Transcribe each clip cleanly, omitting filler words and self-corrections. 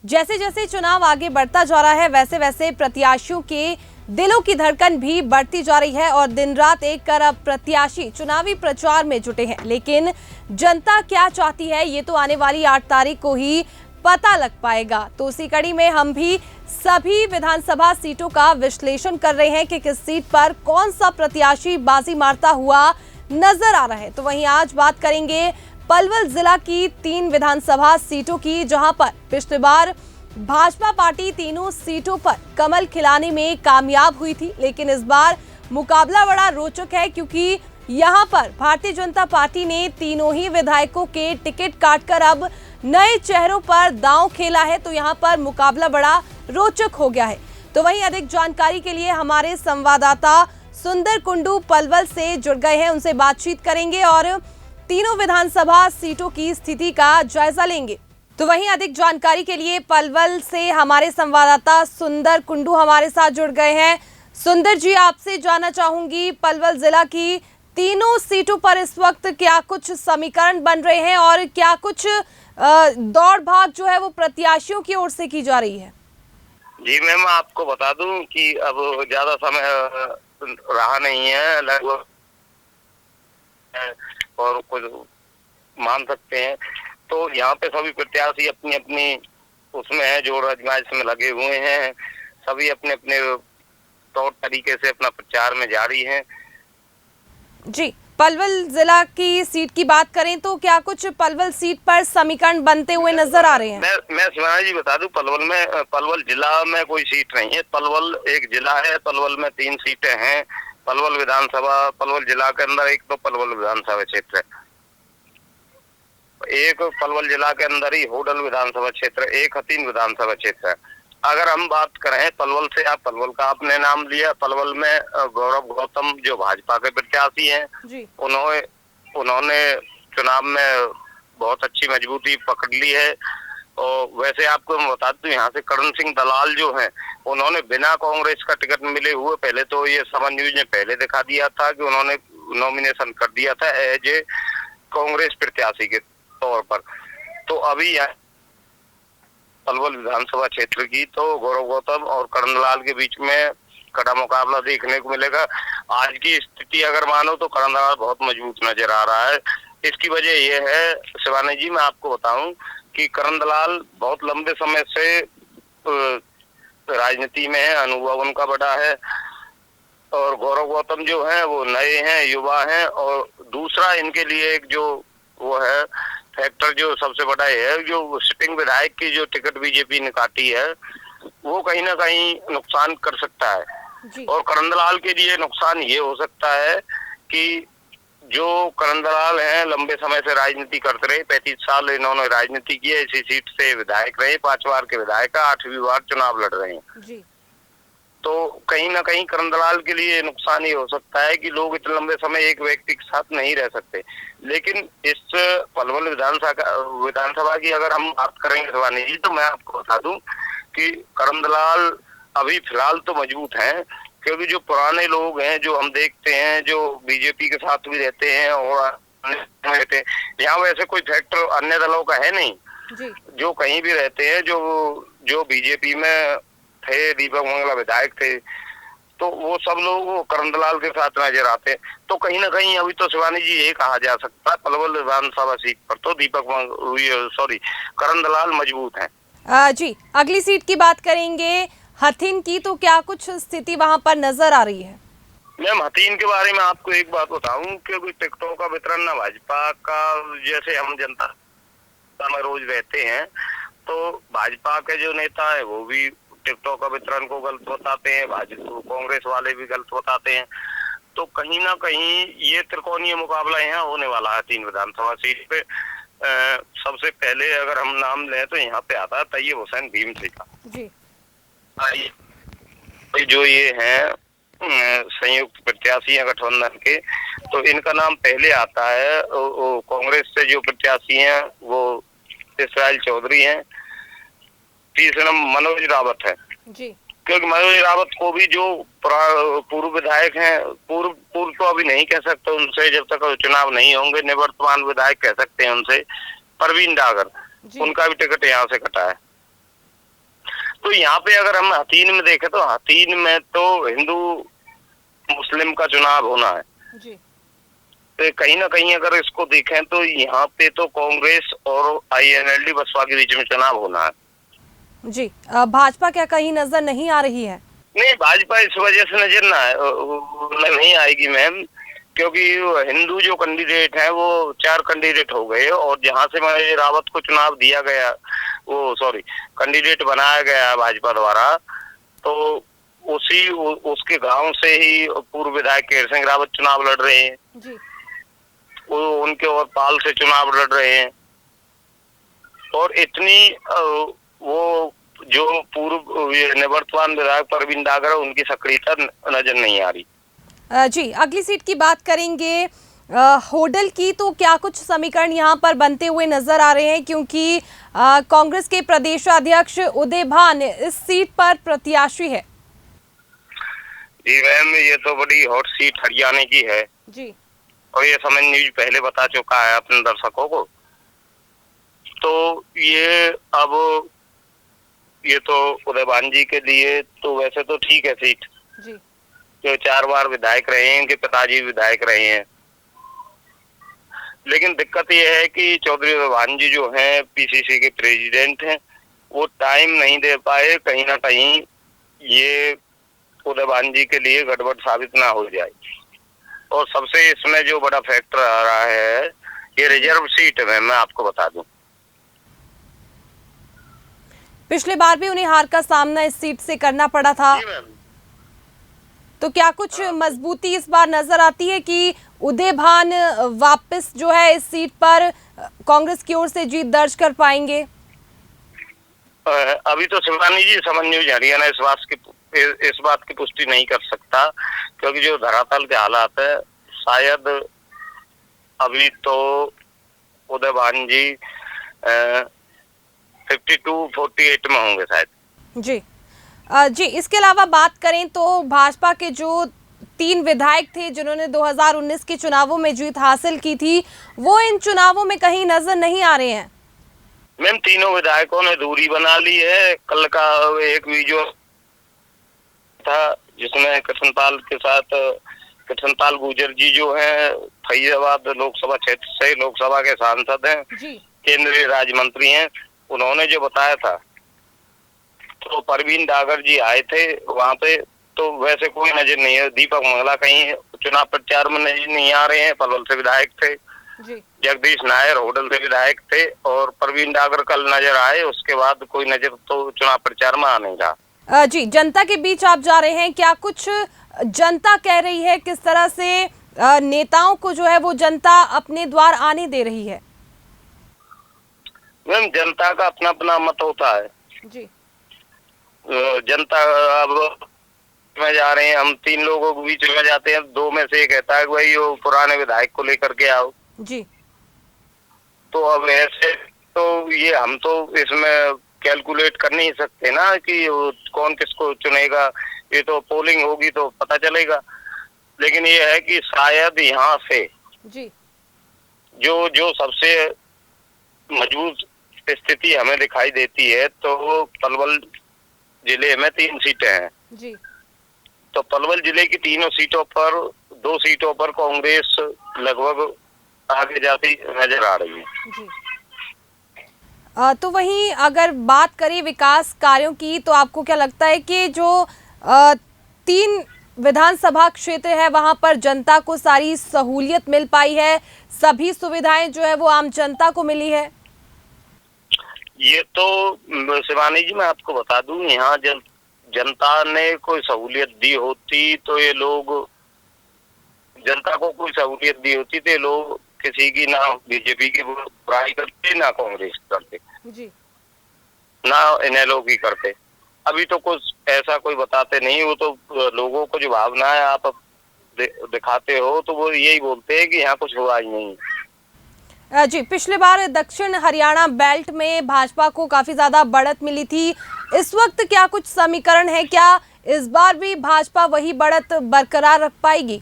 जैसे जैसे चुनाव आगे बढ़ता जा रहा है वैसे वैसे प्रत्याशियों के दिलों की धड़कन भी बढ़ती जा रही है और दिन रात एक कर अब प्रत्याशी चुनावी प्रचार में जुटे हैं। लेकिन जनता क्या चाहती है ये तो आने वाली 8 तारीख को ही पता लग पाएगा। तो उसी कड़ी में हम भी सभी विधानसभा सीटों का विश्लेषण कर रहे हैं कि किस सीट पर कौन सा प्रत्याशी बाजी मारता हुआ नजर आ रहा है। तो वहीं आज बात करेंगे पलवल जिला की 3 विधानसभा सीटों की, जहां पर पिछली बार भाजपा पार्टी तीनों सीटों पर कमल खिलाने में कामयाब हुई थी। लेकिन इस बार मुकाबला बड़ा रोचक है क्योंकि यहां पर भारतीय जनता पार्टी ने तीनों ही विधायकों के टिकट काटकर अब नए चेहरों पर दांव खेला है। तो यहां पर मुकाबला बड़ा रोचक हो गया है। तो वहीं अधिक जानकारी के लिए हमारे संवाददाता सुंदर कुंडू पलवल से जुड़ गए हैं, उनसे बातचीत करेंगे और तीनों विधानसभा सीटों की स्थिति का जायजा लेंगे। तो वहीं अधिक जानकारी के लिए पलवल से हमारे संवाददाता सुंदर कुंडू हमारे साथ जुड़ गए हैं। सुंदर जी, आपसे जानना चाहूंगी पलवल जिला की तीनों सीटों पर इस वक्त क्या कुछ समीकरण बन रहे हैं और क्या कुछ दौड़ भाग जो है वो प्रत्याशियों की ओर से की जा रही है? जी मैम, आपको बता दूं कि अब ज्यादा समय रहा नहीं है, लगभग और कुछ मान सकते हैं। तो यहाँ पे सभी प्रत्याशी अपनी अपनी उसमें है, जो आजमाइश में लगे हुए हैं। सभी अपने अपने तौर तरीके से अपना प्रचार में जारी हैं। जी, पलवल जिला की सीट की बात करें तो क्या कुछ पलवल सीट पर समीकरण बनते हुए नजर आ रहे हैं? मैं शिवानी जी बता दूं, पलवल जिला में कोई सीट नहीं है। पलवल एक जिला है, पलवल में 3 सीटें हैं। पलवल विधानसभा, पलवल जिला के अंदर एक तो पलवल विधानसभा क्षेत्र है, एक पलवल जिला के अंदर ही होडल विधानसभा क्षेत्र, एक हथीन विधानसभा क्षेत्र है। अगर हम बात करें पलवल से, आप पलवल का आपने नाम लिया, पलवल में गौरव गौतम जो भाजपा के प्रत्याशी हैं, उन्होंने चुनाव में बहुत अच्छी मजबूती पकड़ ली है। और वैसे आपको मैं बता दूं, यहाँ से करण सिंह दलाल जो हैं, उन्होंने बिना कांग्रेस का टिकट मिले हुए, पहले तो ये समन न्यूज ने पहले दिखा दिया था कि उन्होंने नॉमिनेशन कर दिया था एज ए कांग्रेस प्रत्याशी के तौर पर। तो अभी यहाँ पलवल विधानसभा क्षेत्र की तो गौरव गौतम और करण दलाल के बीच में कड़ा मुकाबला देखने को मिलेगा। आज की स्थिति अगर मानो तो करण दलाल बहुत मजबूत नजर आ रहा है। इसकी वजह यह है शिवानी जी, मैं आपको बताऊं कि करण दलाल बहुत लंबे समय से राजनीति में है, अनुभव उनका बड़ा है। और गौरव गौतम जो है वो नए हैं, युवा हैं। और दूसरा इनके लिए एक जो वो है फैक्टर जो सबसे बड़ा है, जो सिटिंग विधायक की जो टिकट बीजेपी ने काटी है, वो कहीं ना कहीं नुकसान कर सकता है। और करण दलाल के लिए नुकसान ये हो सकता है कि जो करण दलाल हैं, लंबे समय से राजनीति करते रहे, 35 साल इन्होंने राजनीति की है, इसी सीट से विधायक रहे, 5 बार के विधायक, 8वीं बार चुनाव लड़ रहे हैं। तो कहीं ना कहीं करण दलाल के लिए नुकसान ही हो सकता है कि लोग इतने लंबे समय एक व्यक्ति के साथ नहीं रह सकते। लेकिन इस पलवल विधानसभा की अगर हम बात करेंगे शिवानी जी, तो मैं आपको बता दूं कि करण दलाल अभी फिलहाल तो मजबूत हैं, क्योंकि जो पुराने लोग हैं, जो हम देखते हैं, जो बीजेपी के साथ भी रहते हैं और रहते हैं, यहाँ वैसे कोई फैक्टर अन्य दलों का है नहीं जी। जो कहीं भी रहते हैं, जो बीजेपी में थे, दीपक मंगला विधायक थे, तो वो सब लोग करण दलाल के साथ नजर आते हैं। तो कहीं ना कहीं अभी तो शिवानी जी ये कहा जा सकता है पलवल विधानसभा सीट पर तो करण दलाल मजबूत हैं। जी, अगली सीट की बात करेंगे हथीन की, तो क्या कुछ स्थिति वहां पर नजर आ रही है? मैम, हथीन के बारे में आपको एक बात बताऊं कि टिकटों का वितरण ना भाजपा का, जैसे हम जनता में रोज रहते हैं, तो भाजपा के जो नेता है वो भी टिकटों का वितरण को गलत बताते हैं, कांग्रेस वाले भी गलत बताते हैं। तो कहीं ना कहीं ये त्रिकोणीय मुकाबला यहाँ होने वाला है 3 विधानसभा सीट पे। सबसे पहले अगर हम नाम लें तो यहाँ पे आता है तैयब हुसैन भीमसी का जी। जो ये हैं संयुक्त प्रत्याशी हैं गठबंधन के, तो इनका नाम पहले आता है। कांग्रेस से जो प्रत्याशी हैं वो इसराइल चौधरी हैं। तीसरा मनोज रावत है जी, क्योंकि मनोज रावत को भी जो पूर्व विधायक हैं, पूर्व तो अभी नहीं कह सकते उनसे, जब तक चुनाव नहीं होंगे, निवर्तमान विधायक कह सकते हैं उनसे, परवीन डागर, उनका भी टिकट यहाँ से कटा है। यहाँ पे अगर हम हथीन में देखें तो हथीन में तो हिंदू मुस्लिम का चुनाव होना है जी। तो कहीं ना कहीं अगर इसको देखें तो यहाँ पे तो कांग्रेस और INLD बसपा के बीच में चुनाव होना है। जी, भाजपा क्या कहीं नजर नहीं आ रही है? नहीं, भाजपा इस वजह से नजर नहीं आएगी मैम, क्योंकि हिंदू जो कैंडिडेट है वो 4 कैंडिडेट हो गए और जहां से मनोज रावत को चुनाव दिया गया, वो सॉरी कैंडिडेट बनाया गया भाजपा द्वारा, तो उसके गांव से ही पूर्व विधायक केर सिंह रावत चुनाव लड़ रहे हैं जी। वो उनके और पाल से चुनाव लड़ रहे हैं और इतनी वो जो पूर्व निवर्तमान विधायक परवीन डागर है उनकी सक्रियता नजर नहीं आ रही। जी, अगली सीट की बात करेंगे होडल की, तो क्या कुछ समीकरण यहाँ पर बनते हुए नजर आ रहे हैं, क्योंकि कांग्रेस के प्रदेशाध्यक्ष उदय भान इस सीट पर प्रत्याशी है। जी मैम, ये तो बड़ी हॉट सीट हरियाणा की है जी। और ये समय न्यूज पहले बता चुका है अपने दर्शकों को। तो ये तो उदय भान जी के लिए तो वैसे तो ठीक है सीट जी। जो 4 बार विधायक रहे हैं, इनके पिताजी विधायक रहे हैं, लेकिन दिक्कत ये है कि चौधरी उदय भान जी जो हैं PCC के प्रेसिडेंट हैं, वो टाइम नहीं दे पाए, कहीं ना कहीं ये उदय भान जी के लिए गड़बड़ साबित ना हो जाए। और सबसे इसमें जो बड़ा फैक्टर आ रहा है, ये रिजर्व सीट है, मैं आपको बता दूं। पिछले बार भी उन्हें हार का सामना इस सीट से करना पड़ा था, तो क्या कुछ मजबूती इस बार नजर आती है कि उदय भान वापस जो है इस सीट पर कांग्रेस की ओर से जीत दर्ज कर पाएंगे? अभी तो शिवानी जी समन न्यूज हरियाणा इस बात की पुष्टि नहीं कर सकता, क्योंकि जो धरातल के हालात है, शायद अभी तो उदय भान जी 52-48 में होंगे शायद। जी। जी, इसके अलावा बात करें तो भाजपा के जो 3 विधायक थे जिन्होंने 2019 के चुनावों में जीत हासिल की थी, वो इन चुनावों में कहीं नजर नहीं आ रहे हैं। मैम, तीनों विधायकों ने दूरी बना ली है। कल का एक वीडियो था जिसमें कृष्णपाल गुर्जर जी जो है फैजाबाद लोकसभा क्षेत्र से लोकसभा के सांसद हैं, केंद्रीय राज्य मंत्री हैं, उन्होंने जो बताया था, तो परवीन डागर जी आए थे वहां पे, तो वैसे कोई नजर नहीं है। दीपक मंगला कहीं चुनाव प्रचार में नजर नहीं आ रहे हैं, पलवल से विधायक थे जी। जगदीश नायर होडल से विधायक थे और परवीन डागर कल नजर आए, उसके बाद कोई नजर तो चुनाव प्रचार में आ नहीं रहा। जी, जनता के बीच आप जा रहे हैं, क्या कुछ जनता कह रही है, किस तरह से नेताओं को जो है वो जनता अपने द्वार आने दे रही है? मैम, जनता का अपना अपना मत होता है जी। जनता अब में जा रहे हैं, हम 3 लोगों के बीच में जाते हैं, 2 में से एक कहता है कि भाई वो पुराने विधायक को लेकर के आओ जी। तो अब ऐसे तो ये हम तो इसमें कैलकुलेट कर नहीं सकते ना कि कौन किसको चुनेगा, ये तो पोलिंग होगी तो पता चलेगा। लेकिन ये है कि शायद यहाँ से जी जो सबसे मजबूत स्थिति हमें दिखाई देती है, तो पलवल जिले में 3 सीटें हैं जी। तो पलवल जिले की तीनों सीटों पर 2 सीटों पर कांग्रेस लगभग आगे जाती नजर आ रही है जी। तो वहीं अगर बात करें विकास कार्यों की, तो आपको क्या लगता है कि जो 3 विधानसभा क्षेत्र है वहां पर जनता को सारी सहूलियत मिल पाई है, सभी सुविधाएं जो है वो आम जनता को मिली है? ये तो शिवानी जी मैं आपको बता दूं, यहाँ जनता ने कोई सहूलियत दी होती तो ये लोग, जनता को कोई सहूलियत दी होती तो ये लोग किसी की ना बीजेपी की बुराई करते, ना कांग्रेस करते जी। ना इनेलो की करते। अभी तो कुछ ऐसा कोई बताते नहीं, वो तो लोगों को जो भावना है आप दिखाते हो तो वो यही बोलते हैं कि यहाँ कुछ हुआ ही नहीं। जी, पिछले बार दक्षिण हरियाणा बेल्ट में भाजपा को काफी ज्यादा बढ़त मिली थी, इस वक्त क्या कुछ समीकरण है, क्या इस बार भी भाजपा वही बढ़त बरकरार रख पाएगी?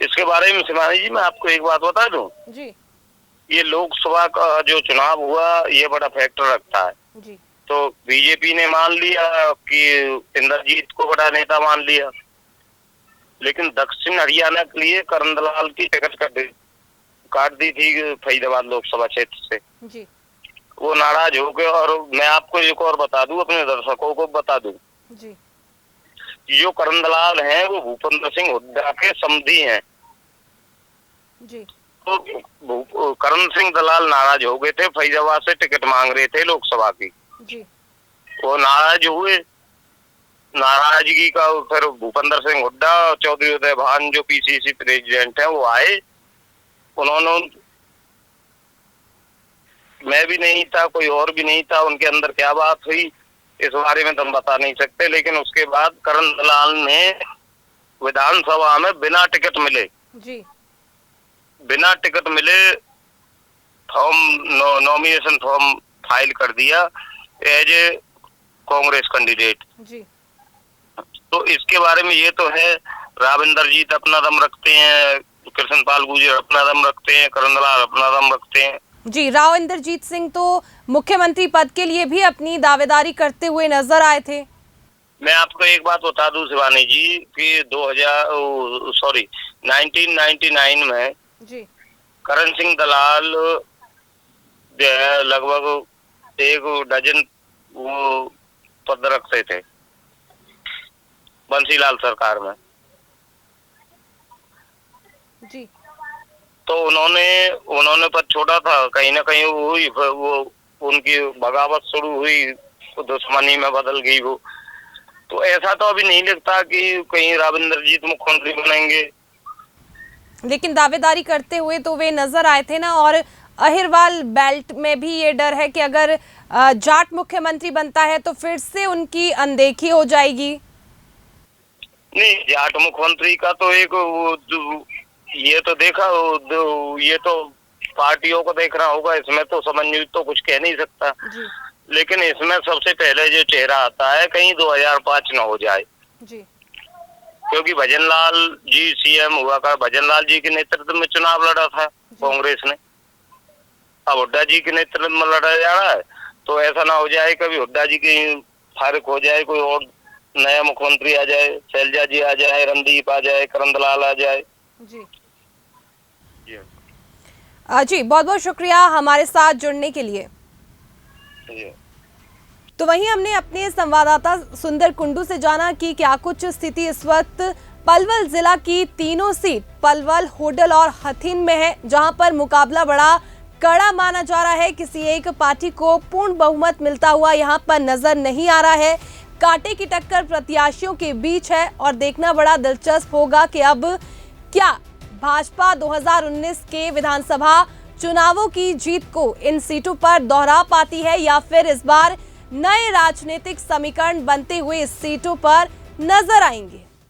इसके बारे में शिवानी जी मैं आपको एक बात बता दूं जी, ये लोकसभा का जो चुनाव हुआ ये बड़ा फैक्टर रखता है जी। तो तो बीजेपी ने मान लिया कि इंद्रजीत को बड़ा नेता मान लिया, लेकिन दक्षिण हरियाणा के लिए करण दलाल की टिकट काट दी थी फरीदाबाद लोकसभा क्षेत्र से जी। वो नाराज हो गए। और मैं आपको एक और बता दूं, अपने दर्शकों को बता दूं जी। जो करण दलाल हैं वो भूपेंद्र सिंह हुड्डा के समधी हैं। जी। तो करण सिंह दलाल नाराज हो गए थे, फरीदाबाद से टिकट मांग रहे थे लोकसभा की। जी। वो नाराज हुए, नाराजगी का फिर भूपेंद्र सिंह हुड्डा, चौधरी उदय भान जो पीसीसी प्रेसिडेंट हैं वो आए। उन्होंने, मैं भी नहीं था, कोई और भी नहीं था, उनके अंदर क्या बात हुई इस बारे में तो हम बता नहीं सकते, लेकिन उसके बाद करण दलाल ने विधानसभा में बिना टिकट मिले नॉमिनेशन फॉर्म फाइल कर दिया एज ए कांग्रेस कैंडिडेट। तो इसके बारे में ये तो है, राविंदरजीत अपना दम रखते हैं, कृष्णपाल गुर्जर अपना दम रखते हैं, करण दलाल अपना दम रखते हैं। जी, राव इंद्रजीत सिंह तो मुख्यमंत्री पद के लिए भी अपनी दावेदारी करते हुए नजर आए थे। मैं आपको एक बात बता दूं शिवानी जी कि 1999 में जी करण सिंह दलाल जो है लगभग 1 डजन वो पद रखते थे बंसीलाल सरकार में। जी। तो उन्होंने पद छोड़ा था, कहीं ना कहीं हुई वो उनकी बगावत शुरू हुई, दुश्मनी में बदल गई वो। तो ऐसा तो अभी नहीं लगता कि कहीं राविंदरजीत मुख्यमंत्री बनेंगे, लेकिन दावेदारी करते हुए तो वे नजर आए थे ना। और अहिरवाल बेल्ट में भी ये डर है कि अगर जाट मुख्यमंत्री बनता है तो फिर से उनकी अनदेखी हो जाएगी। नहीं, जाट मुख्यमंत्री का तो एक ये तो देखा, ये तो पार्टियों को देखना होगा, इसमें तो समन्वय तो कुछ कह नहीं सकता जी। लेकिन इसमें सबसे पहले जो चेहरा आता है कहीं 2005 न हो जाए जी। क्योंकि भजनलाल जी सीएम हुआ था, भजनलाल जी के नेतृत्व में चुनाव लड़ा था कांग्रेस ने, अब हुड्डा जी के नेतृत्व में लड़ा जा रहा है। तो ऐसा ना हो जाए कभी हुड्डा जी की फारिग हो जाए, कोई और नया मुख्यमंत्री आ जाए, शैलजा जी आ जाए, रणदीप आ जाए, करण दलाल आ जाए। जी जी, बहुत बहुत शुक्रिया हमारे साथ जुड़ने के लिए। तो वहीं हमने अपने संवाददाता सुंदर कुंडू से जाना कि क्या कुछ स्थिति इस वक्त पलवल जिला की तीनों सीट पलवल, होडल और हथीन में है, जहां पर मुकाबला बड़ा कड़ा माना जा रहा है। किसी एक पार्टी को पूर्ण बहुमत मिलता हुआ यहां पर नजर नहीं आ रहा है। कांटे की टक्कर प्रत्याशियों के बीच है और देखना बड़ा दिलचस्प होगा कि अब क्या भाजपा 2019 के विधानसभा चुनावों की जीत को इन सीटों पर दोहरा पाती है या फिर इस बार नए राजनीतिक समीकरण बनते हुए इस सीटों पर नजर आएंगे।